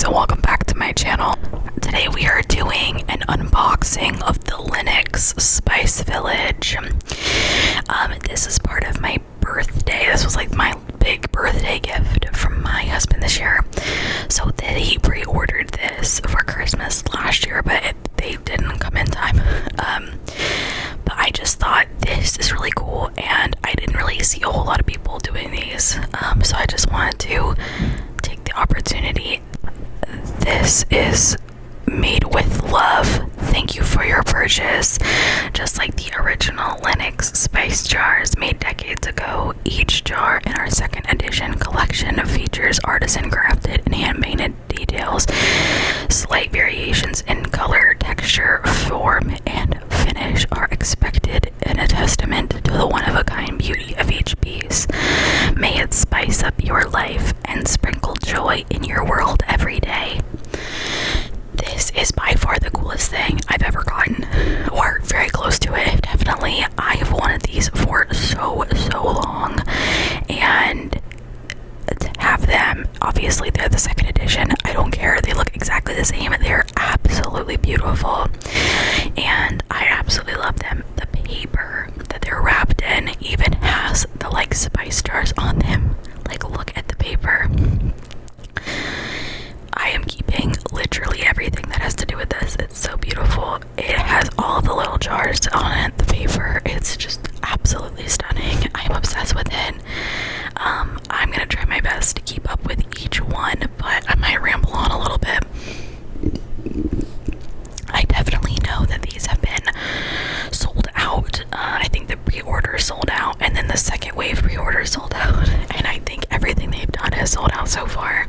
guys, and welcome back to my channel. Today we are doing an unboxing of the Lenox Spice Village. This is part of my birthday. This was like my big birthday gift from my husband this year. So he pre-ordered this for Christmas last year, but they didn't come in time. But I just thought this is really cool, and I didn't really see a whole lot of people doing these. So I just wanted to take the opportunity. This is made with love. Thank you for your purchase. Just like the original Lenox spice jars made decades ago, each jar in our second edition collection features artisan crafted and hand painted details. Slight variations in color, texture, form, and finish are expected, in a testament to the one-of-a-kind beauty of each piece. May it spice up your life and sprinkle joy in your world every day. This is by far the coolest thing I've ever gotten, or very close to it, definitely. I have wanted these for so long, and to have them, obviously they're the second edition, I don't care, they look exactly the same, they're absolutely beautiful, and I absolutely love them. The paper that they're wrapped in even has the like spice jars on them. Like, look at the paper. I am keeping literally everything that has to do with this. It's so beautiful. It has all the little jars on it, the paper. It's just absolutely stunning. I am obsessed with it. I'm gonna try my best to keep up with each one, but I might ramble on a little bit. I definitely know that these have been sold out. I think the pre-order sold out, and then the second wave pre-order sold out, and I think everything they've done has sold out so far.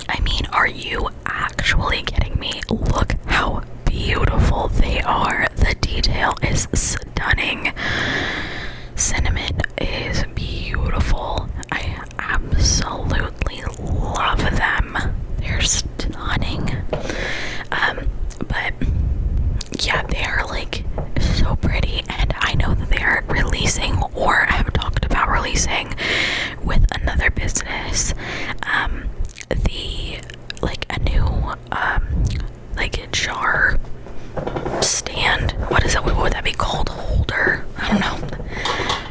I mean, are you actually kidding me? Look how beautiful they are. The detail is stunning. Cinnamon is beautiful. I absolutely love them. They're stunning. But yeah, they are like so pretty, and I know that they are releasing, or have talked about releasing, with another business, the like a new like a jar stand. What is it? What would that be called? Holder? I don't know.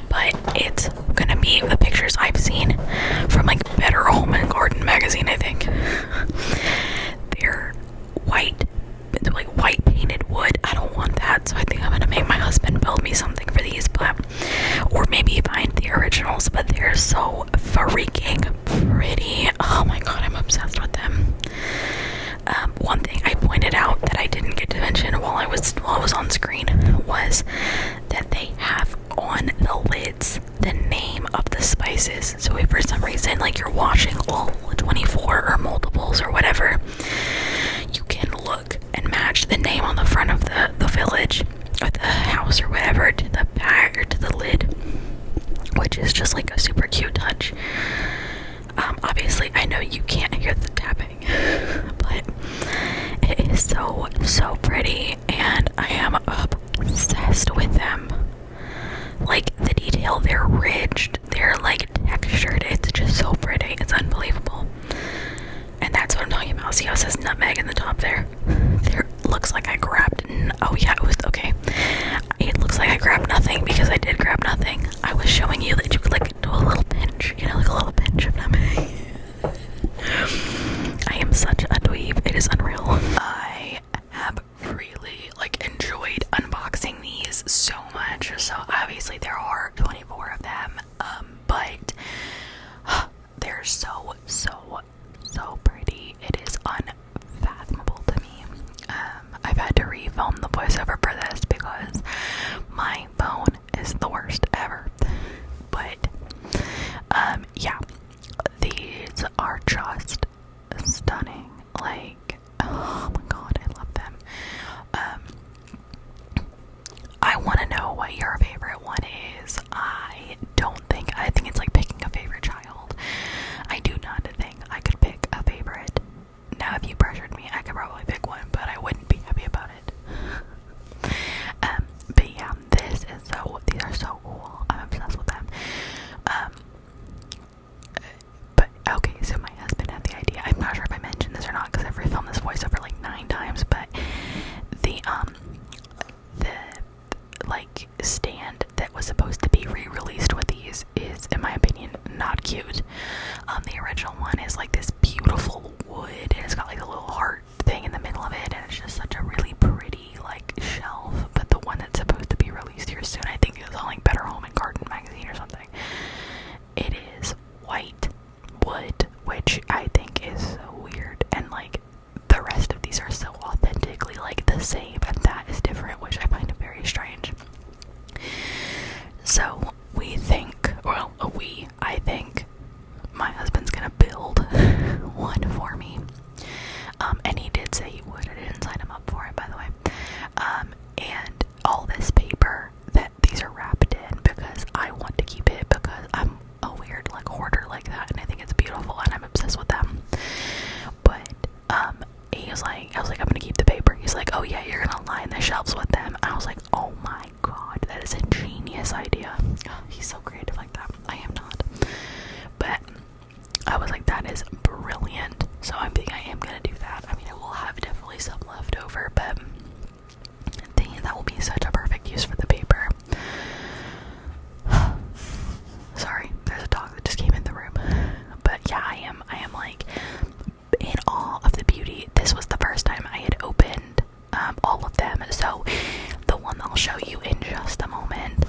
But it's gonna be the pictures I've seen from like Better Home and Garden magazine, I think. They're white. It's like white painted wood. I don't want that, so I think I'm gonna make my husband build me something for these, but or maybe find the originals. But they're so freaking pretty. Oh my god, I'm obsessed with them. One thing I pointed out that I didn't get to mention while I was on screen was that they have on the lids the name of the spices. So if for some reason like you're washing all 24 or multiples or whatever, you can look and match the name on the front of the village or the house or whatever to the bag or to the lid, which is just like a super cute touch. Obviously I know you can't hear the tapping, but it is so pretty, and I am obsessed with them. Like the detail, they're ridged, they're like textured, it's just so pretty, it's unbelievable. And that's what I'm talking about. See how it says nutmeg in the top there? There looks like I grabbed, oh yeah, it was, okay. It looks like I grabbed nothing, because I did grab nothing. I was showing you that you could like do a little pinch, you know, like a little pinch of nutmeg. I am such a dweeb, it is unreal. I have really like enjoyed unboxing these so much. So obviously there are 24 of them, but they're so pretty. It is unfathomable to me. I've had to refilm the voiceover for this because my phone is the worst ever. But yeah, cute. The original one is like this beautiful wood, and it's got like a little heart thing in the middle of it, and it's just such a really pretty like shelf. But the one that's supposed to be released here soon, I think it's on like Better Home and Garden magazine or something. It is white wood, which I think is so weird, and like the rest of these are so authentically like the same, and that is different, which I find very strange. So I think my husband's gonna build one for me. And he did say he would. I didn't sign him up for it, by the way. And all this paper that these are wrapped in, because I want to keep it, because I'm a weird like hoarder like that, and I think it's beautiful, and I'm obsessed with them. But he was like, I was like, I'm gonna keep the paper. He's like, oh yeah, you're gonna line the shelves with them. I was like, oh my god, that is a genius idea. Oh, he's so creative like that. I am not. But I was like, that is brilliant. So I think I am gonna do that. I mean, I will have definitely some left over, but I think that will be such a perfect use for the paper. Sorry, there's a dog that just came in the room. But yeah, I am like in awe of the beauty. This was the first time I had opened all of them. So the one I'll show you in just a moment,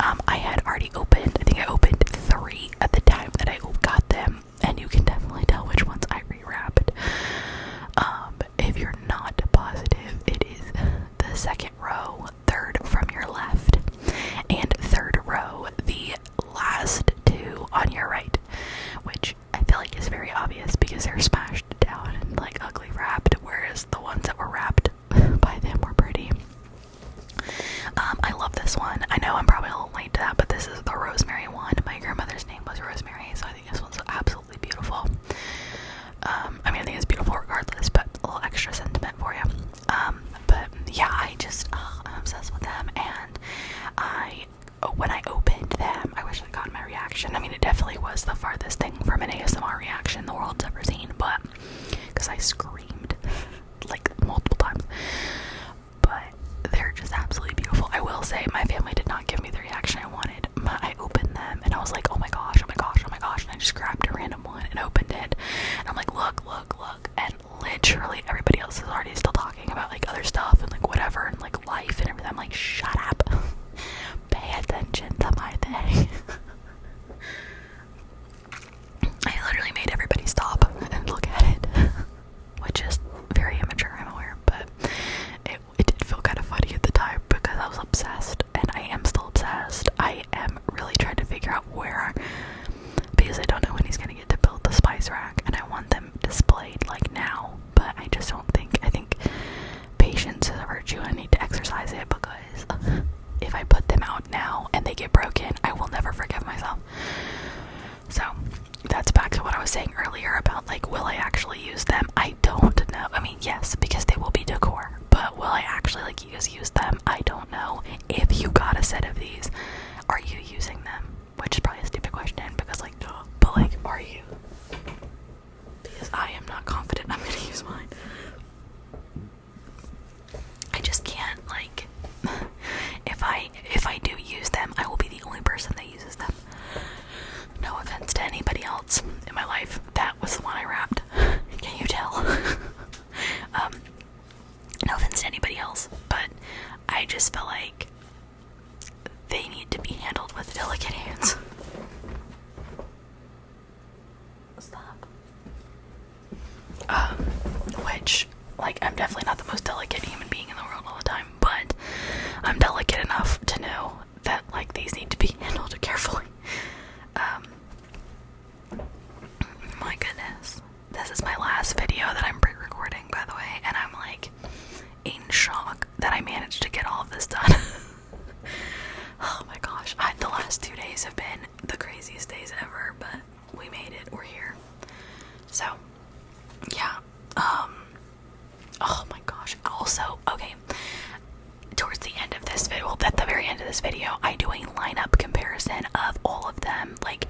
I had already opened, I think I opened 3 at the time that I got them, and you can definitely tell which ones I rewrapped. If you're not positive, it is the second row, 3rd from your left, and 3rd row, the last 2 on your right, which I feel like is very obvious because they're smashed down and like ugly wrapped, whereas the ones that were wrapped by them were pretty. I love this one. I know I'm probably a little late to that, but this is the rosemary one. My grandmother's name was Rosemary, so I think this one's absolutely beautiful. I mean, I think it's beautiful regardless, but a little extra sentiment for you. But yeah, I'm obsessed with them, and when I opened them, I wish I'd gotten my reaction. I mean, it definitely was the farthest thing from an ASMR reaction the world's ever seen, but because I screamed like multiple times. But they're just absolutely beautiful. I will say my family did not give me the reaction I wanted. I opened them and I was like, oh my gosh, oh my gosh, oh my gosh, and I just grabbed a random one and opened it, and I'm like, look, and literally everybody else is already still talking about like other stuff and like whatever and like life and everything. I'm like, shut up, pay attention to my thing. I literally made everybody stop and look at it, which is very immature, I'm aware, but it did feel kind of funny at the time because I was obsessed, and I am still obsessed. I am really trying to figure out where, because I don't know when he's going to get to build the spice rack, and I want them displayed like now, but I just don't think, I think patience is a virtue. I need to exercise it, because if I put them out now and they get broken, I will never forgive myself. So that's back to what I was saying earlier about like, will I actually use them? I don't know. I mean, yes, because they will be decor, but will I actually like use them? I don't know. If you got a set of these, are you using them? Which is probably a stupid question, because like, duh, but like, are you? Because I am not confident I'm gonna use mine. I just can't, like, if I do use them, I will be the only person that uses them. No offense to anybody else in my life. That was the one I wrapped. Can you tell? No offense to anybody else, but I just feel like they need to be handled with delicate hands. Stop. Which, like, I'm definitely not the most delicate human being in the world all the time, but I'm delicate enough to know that, like, these need to be handled carefully. My goodness. This is my last video that I'm pre-recording, by the way, and I'm, like, in shock that I managed to get all of this done. Oh my gosh. The last 2 days have been the craziest days ever, but we made it. We're here. So, yeah. Oh my gosh. Also, okay, towards the end of this video, well, at the very end of this video, I do a lineup comparison of all of them. Like,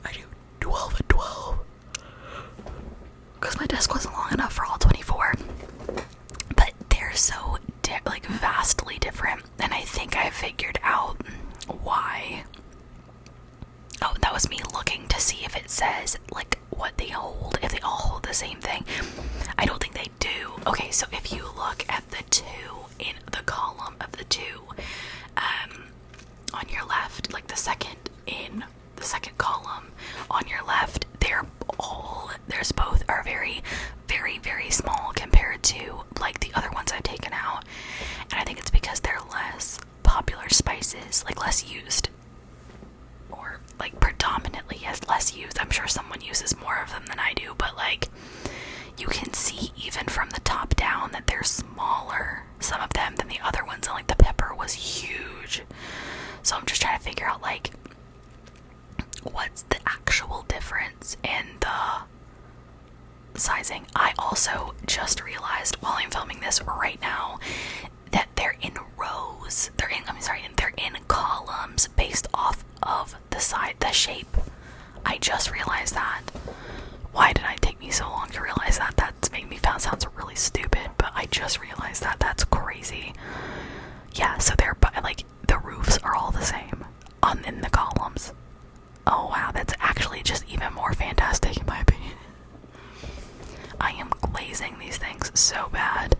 I do 12 and 12, because my desk wasn't long enough for all 24. But they're so, like, vastly different, and I think I figured out why. Oh, that was me looking it says like what they hold, if they all hold the same thing. I don't think they do. Okay, so if you look at the two in the column of the two, on your left, like the second column on your left, there's both are very, very, very small compared to like the other ones I've taken out. And I think it's because they're less popular spices, like less used, or like predominantly less used. I'm sure someone uses more of them than I do, but like you can see even from the top down that they're smaller, some of them, than the other ones, and like the pepper was huge. So I'm just trying to figure out like what's the actual difference in the sizing. I also just realized while I'm filming this right now that they're in rows. They're in columns based off of the shape. I just realized that. Why did it take me so long to realize that? That's made me sounds really stupid, but I just realized that. That's crazy. Yeah, so they're like the roofs are all the same in the columns. Oh wow, that's actually just even more fantastic in my opinion. I am glazing these things so bad.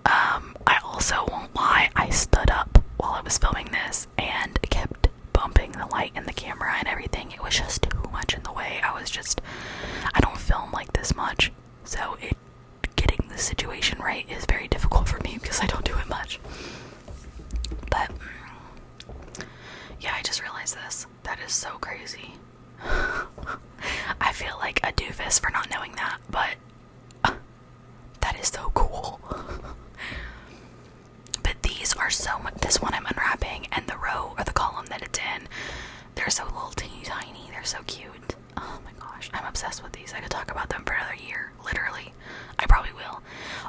I also won't lie, I stood up while I was filming this and kept bumping the light and the camera and everything. It was just too much in the way. I don't film like this much, so getting the situation right is very difficult for me because I don't do it much. But yeah, I just realized this. That is so crazy. I feel like a doofus for not knowing that, but that is so cool. But these are so much. This one I'm unwrapping, and the row or the column that it's in, they're so little teeny tiny. They're so cute. Oh my gosh, I'm obsessed with these. I could talk about them for another year, literally. I probably will.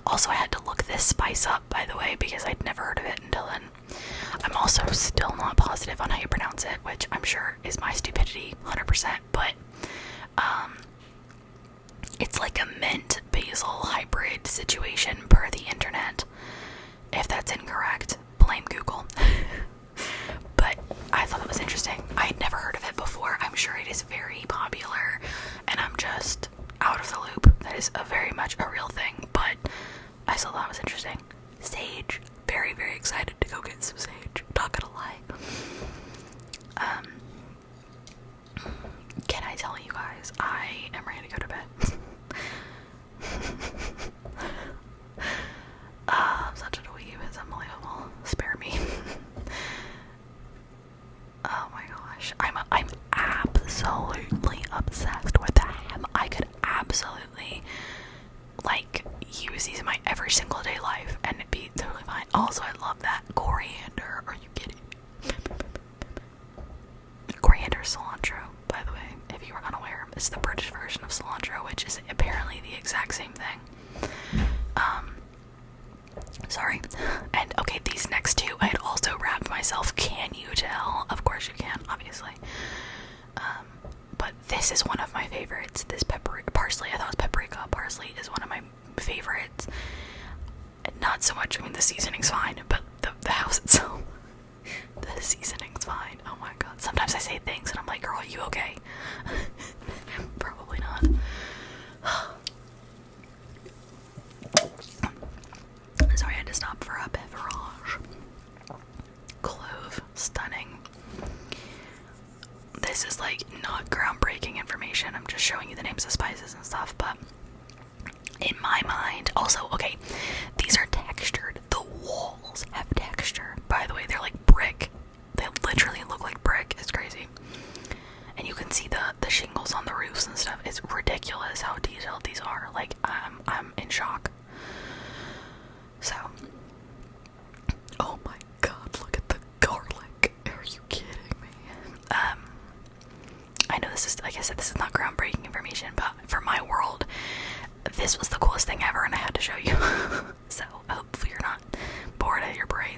Also, I had to look this spice up, by the way, because I'd never heard of it until then. I'm also still not positive on how you pronounce it, which I'm sure is my stupidity, 100%, but it's like a mint basil hybrid situation per the internet. If that's incorrect, blame Google. But I thought it was interesting. I had never heard of it before. I'm sure it is very popular, and I'm just out of the loop. That is very much a real thing, but I still thought it was interesting. Sage. Very, very excited to go get some sage. Not gonna lie. Can I tell you guys, I am ready to go to bed. I'm such a dweeb, it's unbelievable. Spare me. Oh my gosh. I'm absolutely obsessed with them. I could absolutely like use these in my every single day life and it'd be totally fine. Also, I love that coriander. Are you kidding me? Coriander cilantro, by the way, if you were unaware. It's the British version of cilantro, which is apparently the exact same thing. Sorry. And okay, these next two I had also wrapped myself. Can you tell? Of course you can, obviously. But this is one of my favorites. This parsley, I thought it was paprika. Parsley is one of my favorites. Not so much, I mean, the seasoning's fine, but the house itself, the seasoning's fine. Oh my god. Sometimes I say things and I'm like, girl, are you okay? Probably not. Sorry, I had to stop for a beverage. Clove, stunning. This is like not groundbreaking information. I'm just showing you the names of spices and stuff, but in my mind, also, okay, these are textured. The walls have texture. By the way, they're like brick. They literally look like brick. It's crazy. And you can see the shingles on the roofs and stuff. It's ridiculous how detailed these are. Like, I'm in shock. So, oh my god, look at the garlic. Are you kidding me? I know this is, like I said, this is not groundbreaking information, but for my world, this was the coolest thing ever, and I had to show you. So, hopefully you're not bored out of your brain.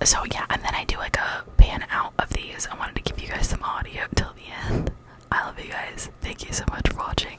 So yeah, and then I do like a pan out of these. I wanted to give you guys some audio till the end. I love you guys. Thank you so much for watching.